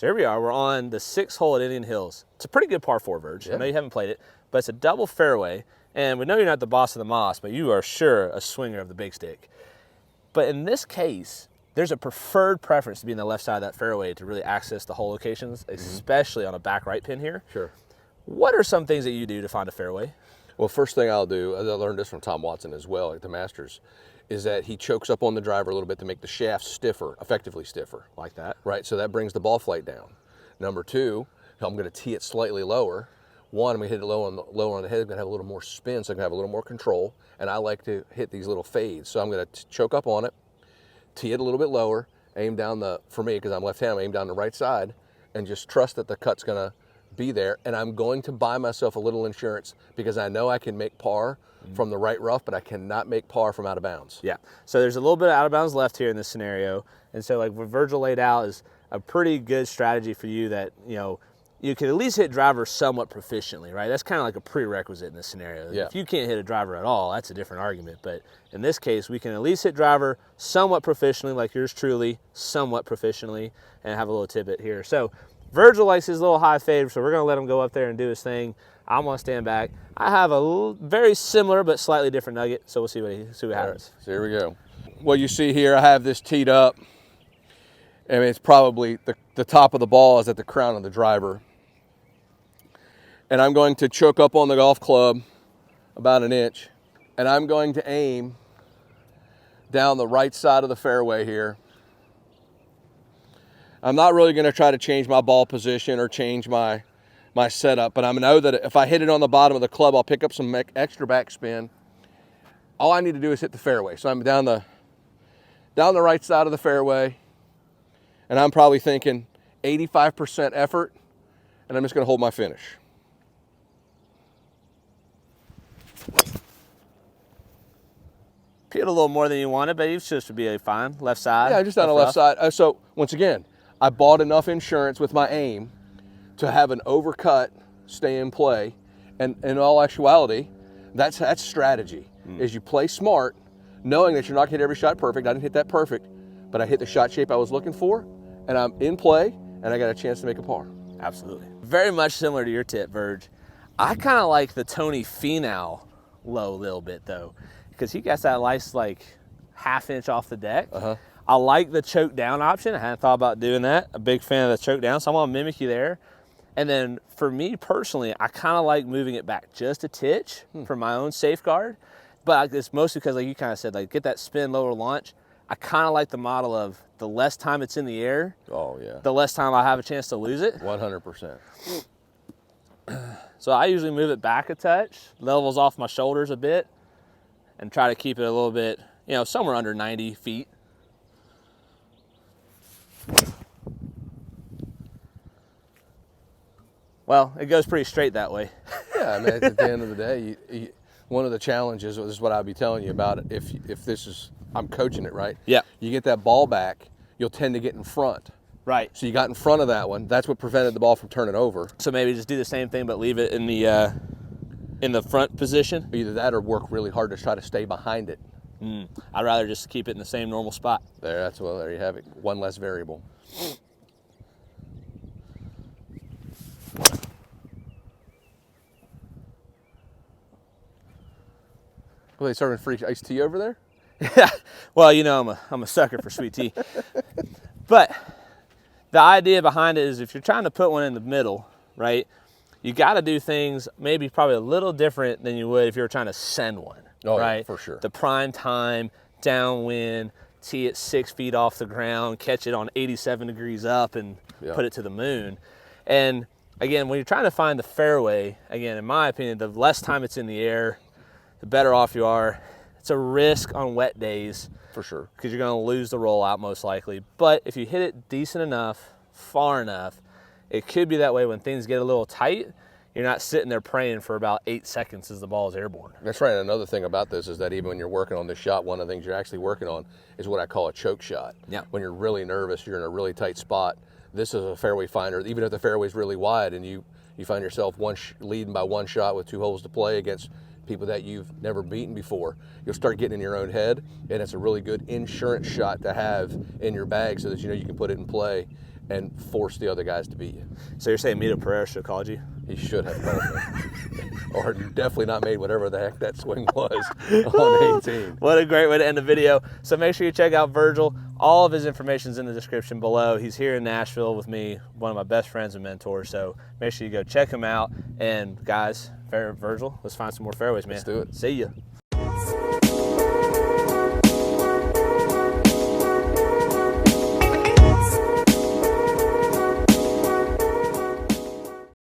So here we are. We're on the 6th hole at Indian Hills. It's a pretty good par 4, Virg. Yeah. I know you haven't played it, but it's a double fairway. And we know you're not the boss of the moss, but you are sure a swinger of the big stick. But in this case, there's a preferred preference to be on the left side of that fairway to really access the hole locations, especially on a back right pin here. Sure. What are some things that you do to find a fairway? Well, first thing I'll do, I learned this from Tom Watson as well at the Masters, is that he chokes up on the driver a little bit to make the shaft stiffer, effectively stiffer. Like that. Right, so that brings the ball flight down. Number 2, I'm going to tee it slightly lower. 1, I'm going to hit it lower on the head. I'm going to have a little more spin, so I can have a little more control. And I like to hit these little fades. So I'm going to choke up on it, tee it a little bit lower, aim down for me, because I'm left-handed, aim down the right side, and just trust that the cut's going to be there. And I'm going to buy myself a little insurance because I know I can make par from the right rough, but I cannot make par from out of bounds. Yeah, so there's a little bit of out of bounds left here in this scenario. And so like what Virgil laid out is a pretty good strategy for you that, you know, you can at least hit drivers somewhat proficiently, right? That's kind of like a prerequisite in this scenario. Yeah. If you can't hit a driver at all, that's a different argument. But in this case, we can at least hit driver somewhat proficiently, like yours truly, somewhat proficiently, and have a little tidbit here. So Virgil likes his little high fade, so we're going to let him go up there and do his thing. I'm going to stand back. I have a very similar but slightly different nugget, so we'll see what happens. Right, so here we go. Well, you see here, I have this teed up. I mean, it's probably the top of the ball is at the crown of the driver. And I'm going to choke up on the golf club about an inch. And I'm going to aim down the right side of the fairway here. I'm not really going to try to change my ball position or change my setup, but I know that if I hit it on the bottom of the club, I'll pick up some extra backspin. All I need to do is hit the fairway. So I'm down the right side of the fairway, and I'm probably thinking 85% effort, and I'm just going to hold my finish. Hit a little more than you wanted, but you should be fine. Left side. Yeah, just on the left side. So once again, I bought enough insurance with my aim to have an overcut stay in play. And in all actuality, that's strategy. Is you play smart, knowing that you're not going to hit every shot perfect. I didn't hit that perfect, but I hit the shot shape I was looking for, and I'm in play, and I got a chance to make a par. Absolutely. Very much similar to your tip, Virg. I kind of like the Tony Finau low a little bit, though, because he got that nice, like, half-inch off the deck. I like the choke down option. I hadn't thought about doing that. A big fan of the choke down, so I'm going to mimic you there. And then for me personally, I kind of like moving it back just a titch for my own safeguard. But it's mostly because, like you kind of said, like get that spin, lower launch. I kind of like the model of the less time it's in the air, the less time I have a chance to lose it. 100%. So I usually move it back a touch, levels off my shoulders a bit, and try to keep it a little bit, you know, somewhere under 90 feet. Well, it goes pretty straight that way. Yeah, I mean, at the end of the day, one of the challenges, this is what I'll be telling you about it, if this is, I'm coaching it, right? Yeah. You get that ball back, you'll tend to get in front. Right. So you got in front of that one. That's what prevented the ball from turning over. So maybe just do the same thing, but leave it in the front position? Either that or work really hard to try to stay behind it. I'd rather just keep it in the same normal spot. There you have it. One less variable. Well, they serving free iced tea over there? Yeah. Well, you know, I'm a sucker for sweet tea. But the idea behind it is if you're trying to put one in the middle, right, you got to do things maybe probably a little different than you would if you were trying to send one. Oh, right? Yeah, for sure. The prime time, downwind, tee it 6 feet off the ground, catch it on 87 degrees up and put it to the moon. And again, when you're trying to find the fairway, again, in my opinion, the less time it's in the air, the better off you are. It's a risk on wet days. For sure. Because you're going to lose the rollout most likely. But if you hit it decent enough, far enough, it could be that way when things get a little tight. You're not sitting there praying for about 8 seconds as the ball is airborne. That's right. Another thing about this is that even when you're working on this shot, one of the things you're actually working on is what I call a choke shot. Yeah. When you're really nervous, you're in a really tight spot. This is a fairway finder. Even if the fairway's really wide and you find yourself leading by one shot with 2 holes to play against people that you've never beaten before, you'll start getting in your own head, and it's a really good insurance shot to have in your bag so that you know you can put it in play and force the other guys to beat you. So you're saying Mito Pereira should have called you? He should have called me. Or definitely not made whatever the heck that swing was on 18. What a great way to end the video. So make sure you check out Virgil. All of his information is in the description below. He's here in Nashville with me, one of my best friends and mentors. So make sure you go check him out. And guys, Virgil, let's find some more fairways, man. Let's do it. See ya.